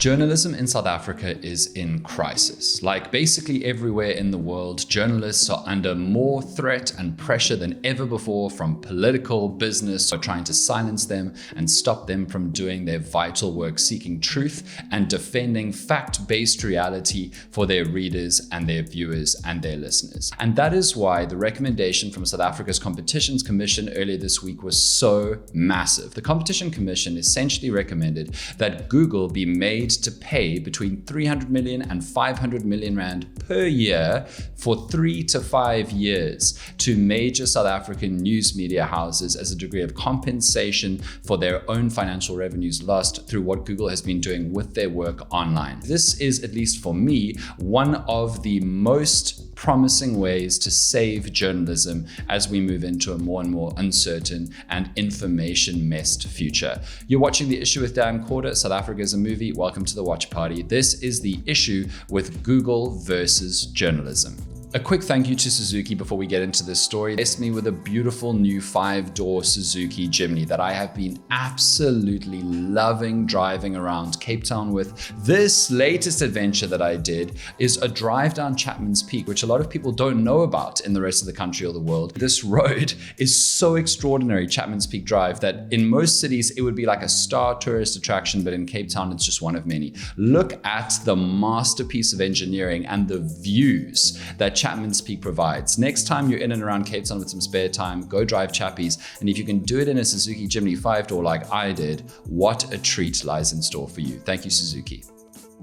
Journalism in South Africa is in crisis. Like basically everywhere in the world, journalists are under more threat and pressure than ever before from political, business, or trying to silence them and stop them from doing their vital work, seeking truth and defending fact-based reality for their readers and their viewers and their listeners. And that is why the recommendation from South Africa's Competitions Commission earlier this week was so massive. The Competition Commission essentially recommended that Google be made to pay between 300 million and 500 million rand per year for 3 to 5 years to major South African news media houses as a degree of compensation for their own financial revenues lost through what Google has been doing with their work online. This is, at least for me, one of the most promising ways to save journalism as we move into a more and more uncertain and information-messed future. You're watching The Issue with Dan Corder. South Africa is a movie. Welcome to the watch party. This is The Issue with Google versus journalism. A quick thank you to Suzuki before we get into this story. They blessed me with a beautiful new 5-door Suzuki Jimny that I have been absolutely loving driving around Cape Town with. This latest adventure that I did is a drive down Chapman's Peak, which a lot of people don't know about in the rest of the country or the world. This road is so extraordinary, Chapman's Peak Drive, that in most cities it would be like a star tourist attraction, but in Cape Town it's just one of many. Look at the masterpiece of engineering and the views that Chapman's Peak provides. Next time you're in and around Cape Town with some spare time, go drive Chappies. And if you can do it in a Suzuki Jimny 5-door like I did, what a treat lies in store for you. Thank you, Suzuki.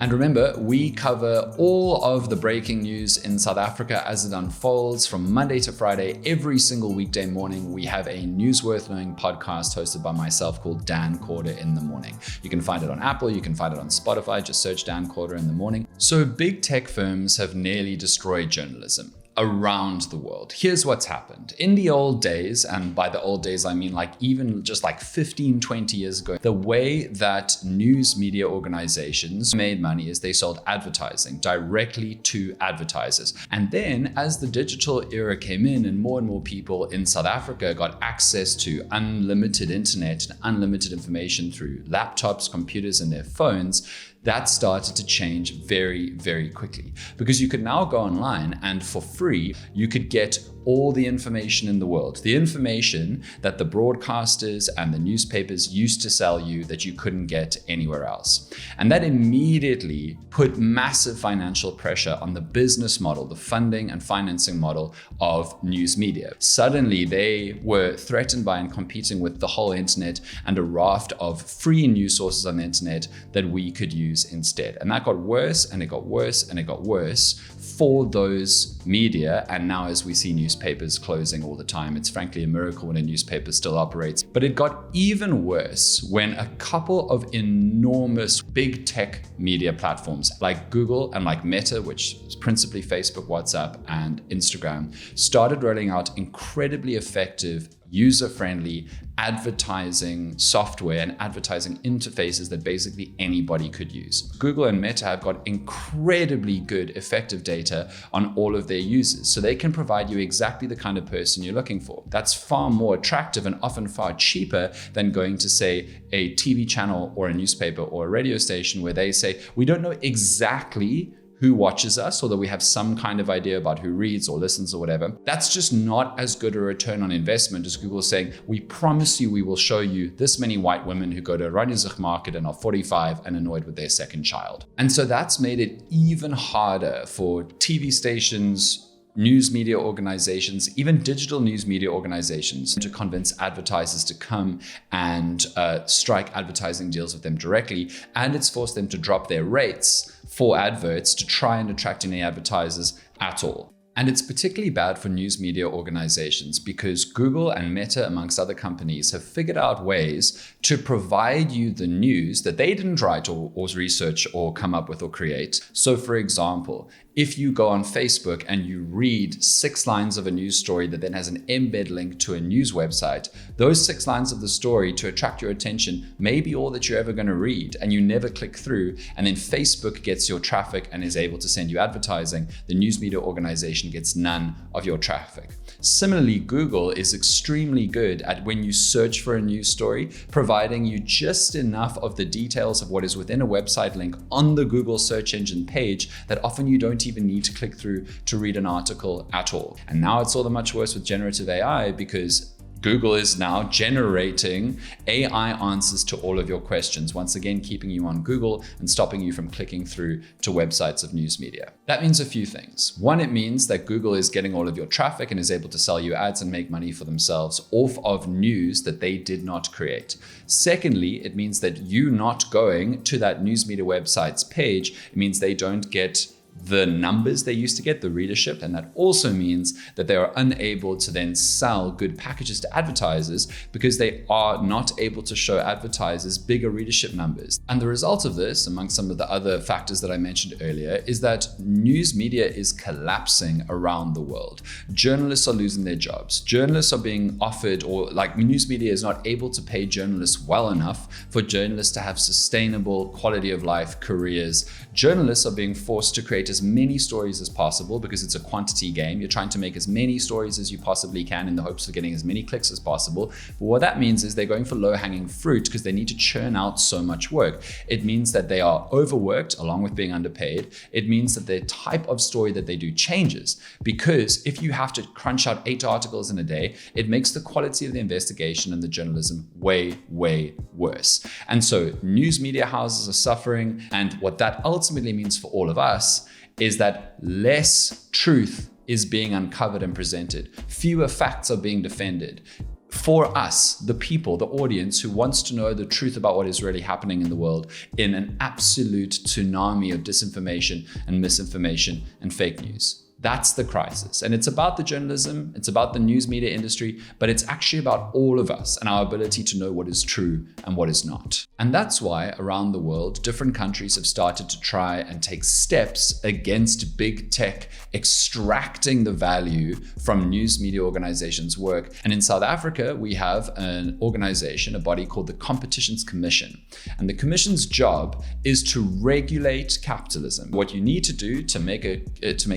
And remember, we cover all of the breaking news in South Africa as it unfolds from Monday to Friday. Every single weekday morning, we have a News Worth Knowing podcast hosted by myself called Dan Corder in the Morning. You can find it on Apple, you can find it on Spotify, just search Dan Corder in the Morning. So big tech firms have nearly destroyed journalism around the world. Here's what's happened. In the old days, and by the old days, I mean like even just like 15, 20 years ago, the way that news media organizations made money is they sold advertising directly to advertisers. And then as the digital era came in and more people in South Africa got access to unlimited internet and unlimited information through laptops, computers, and their phones, that started to change very, very quickly, because you could now go online and for free, you could get all the information in the world, the information that the broadcasters and the newspapers used to sell you that you couldn't get anywhere else. And that immediately put massive financial pressure on the business model, the funding and financing model of news media. Suddenly, they were threatened by and competing with the whole internet and a raft of free news sources on the internet that we could use instead. And that got worse and it got worse and it got worse for those media. And now as we see newspapers closing all the time, it's frankly a miracle when a newspaper still operates. But it got even worse when a couple of enormous big tech media platforms like Google and like Meta, which is principally Facebook, WhatsApp, and Instagram, started rolling out incredibly effective, user-friendly advertising software and advertising interfaces that basically anybody could use. Google and Meta have got incredibly good, effective data on all of their users, so they can provide you exactly the kind of person you're looking for. That's far more attractive and often far cheaper than going to, say, a TV channel or a newspaper or a radio station where they say, we don't know exactly who watches us, although we have some kind of idea about who reads or listens or whatever. That's just not as good a return on investment as Google saying, we promise you we will show you this many white women who go to a Randizig market and are 45 and annoyed with their second child. And so that's made it even harder for TV stations, news media organizations, even digital news media organizations, to convince advertisers to come and strike advertising deals with them directly. And it's forced them to drop their rates for adverts to try and attract any advertisers at all. And it's particularly bad for news media organizations because Google and Meta, amongst other companies, have figured out ways to provide you the news that they didn't write or research or come up with or create. So for example, if you go on Facebook and you read 6 lines of a news story that then has an embed link to a news website, those 6 lines of the story to attract your attention may be all that you're ever going to read, and you never click through, and then Facebook gets your traffic and is able to send you advertising. The news media organization organization gets none of your traffic. Similarly, Google is extremely good at, when you search for a news story, providing you just enough of the details of what is within a website link on the Google search engine page that often you don't even need to click through to read an article at all. And now it's all the much worse with generative AI, because Google is now generating AI answers to all of your questions, once again keeping you on Google and stopping you from clicking through to websites of news media. That means a few things. One, it means that Google is getting all of your traffic and is able to sell you ads and make money for themselves off of news that they did not create. Secondly, it means that you not going to that news media website's page, it means they don't get the numbers they used to get, the readership, and that also means that they are unable to then sell good packages to advertisers because they are not able to show advertisers bigger readership numbers. And the result of this, among some of the other factors that I mentioned earlier, is that news media is collapsing around the world. Journalists are losing their jobs. Journalists are being offered, or like news media is not able to pay journalists well enough for journalists to have sustainable quality of life careers. Journalists are being forced to create as many stories as possible because it's a quantity game. You're trying to make as many stories as you possibly can in the hopes of getting as many clicks as possible. But what that means is they're going for low-hanging fruit because they need to churn out so much work. It means that they are overworked along with being underpaid. It means that the type of story that they do changes, because if you have to crunch out 8 articles in a day, it makes the quality of the investigation and the journalism way, way worse. And so news media houses are suffering, and what that ultimately means for all of us is that less truth is being uncovered and presented. Fewer facts are being defended. For us, the people, the audience who wants to know the truth about what is really happening in the world in an absolute tsunami of disinformation and misinformation and fake news. That's the crisis. And it's about the journalism, it's about the news media industry, but it's actually about all of us and our ability to know what is true and what is not. And that's why around the world, different countries have started to try and take steps against big tech extracting the value from news media organizations' work. And in South Africa, we have an organization, a body called the Competitions Commission. And the commission's job is to regulate capitalism. What you need to do to make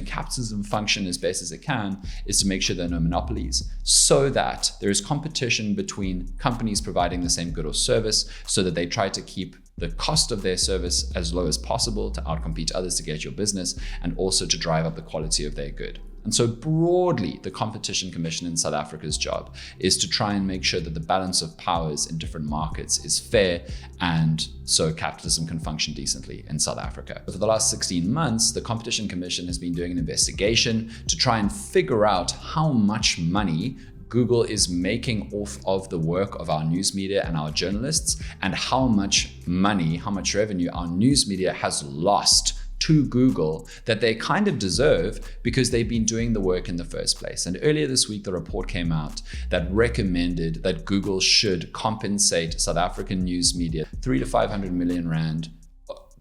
capitalism function as best as it can is to make sure there are no monopolies, so that there is competition between companies providing the same good or service, so that they try to keep the cost of their service as low as possible to outcompete others to get your business, and also to drive up the quality of their good. And so broadly, the Competition Commission in South Africa's job is to try and make sure that the balance of powers in different markets is fair, and so capitalism can function decently in South Africa. For the last 16 months, the Competition Commission has been doing an investigation to try and figure out how much money Google is making off of the work of our news media and our journalists, and how much money, how much revenue our news media has lost to Google that they kind of deserve because they've been doing the work in the first place. And earlier this week, the report came out that recommended that Google should compensate South African news media 300 to 500 million rand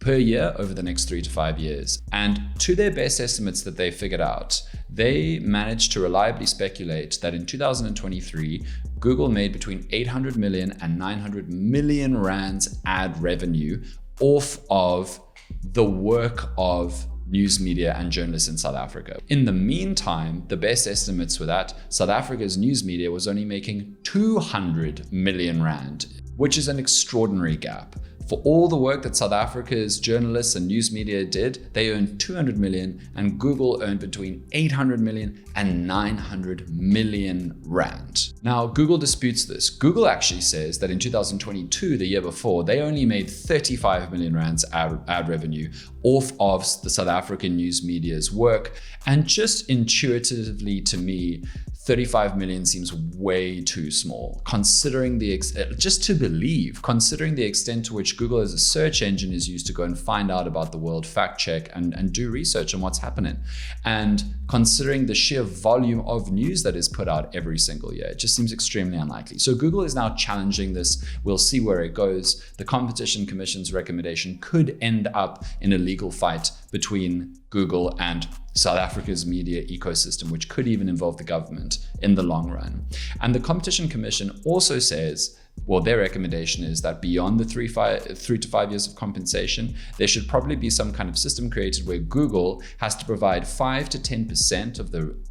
per year over the next 3 to 5 years. And to their best estimates that they figured out, they managed to reliably speculate that in 2023, Google made between 800 million and 900 million rands ad revenue off of the work of news media and journalists in South Africa. In the meantime, the best estimates were that South Africa's news media was only making 200 million rand, which is an extraordinary gap. For all the work that South Africa's journalists and news media did, they earned 200 million, and Google earned between 800 million and 900 million rand. Now, Google disputes this. Google actually says that in 2022, the year before, they only made 35 million rands ad revenue off of the South African news media's work. And just intuitively to me, 35 million seems way too small, considering considering the extent to which Google as a search engine is used to go and find out about the world, fact check, and do research on what's happening. And considering the sheer volume of news that is put out every single year, it just seems extremely unlikely. So Google is now challenging this. We'll see where it goes. The Competition Commission's recommendation could end up in a legal fight between Google and South Africa's media ecosystem, which could even involve the government in the long run. And the Competition Commission also says, well, their recommendation is that beyond the 3 to 5 years of compensation, there should probably be some kind of system created where Google has to provide 5 to 10%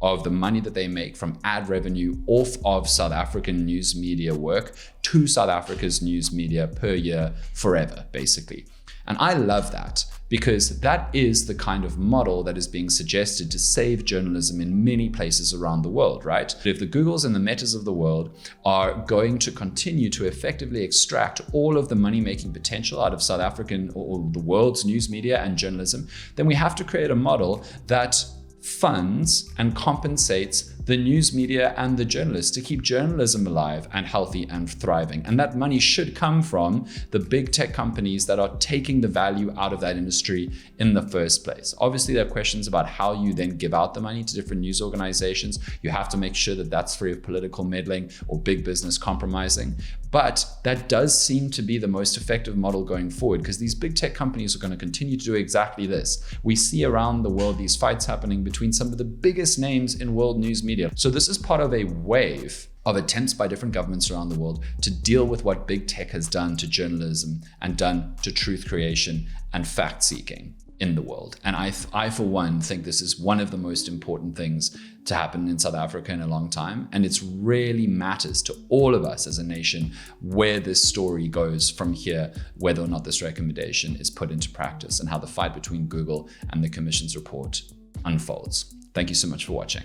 of the money that they make from ad revenue off of South African news media work to South Africa's news media per year forever, basically. And I love that, because that is the kind of model that is being suggested to save journalism in many places around the world, right? If the Googles and the Metas of the world are going to continue to effectively extract all of the money-making potential out of South African or the world's news media and journalism, then we have to create a model that funds and compensates the news media and the journalists to keep journalism alive and healthy and thriving. And that money should come from the big tech companies that are taking the value out of that industry in the first place. Obviously, there are questions about how you then give out the money to different news organizations. You have to make sure that that's free of political meddling or big business compromising. But that does seem to be the most effective model going forward, because these big tech companies are going to continue to do exactly this. We see around the world these fights happening between some of the biggest names in world news media. So this is part of a wave of attempts by different governments around the world to deal with what big tech has done to journalism and done to truth creation and fact seeking in the world. And I for one, think this is one of the most important things to happen in South Africa in a long time. And it really matters to all of us as a nation where this story goes from here, whether or not this recommendation is put into practice, and how the fight between Google and the Commission's report unfolds. Thank you so much for watching.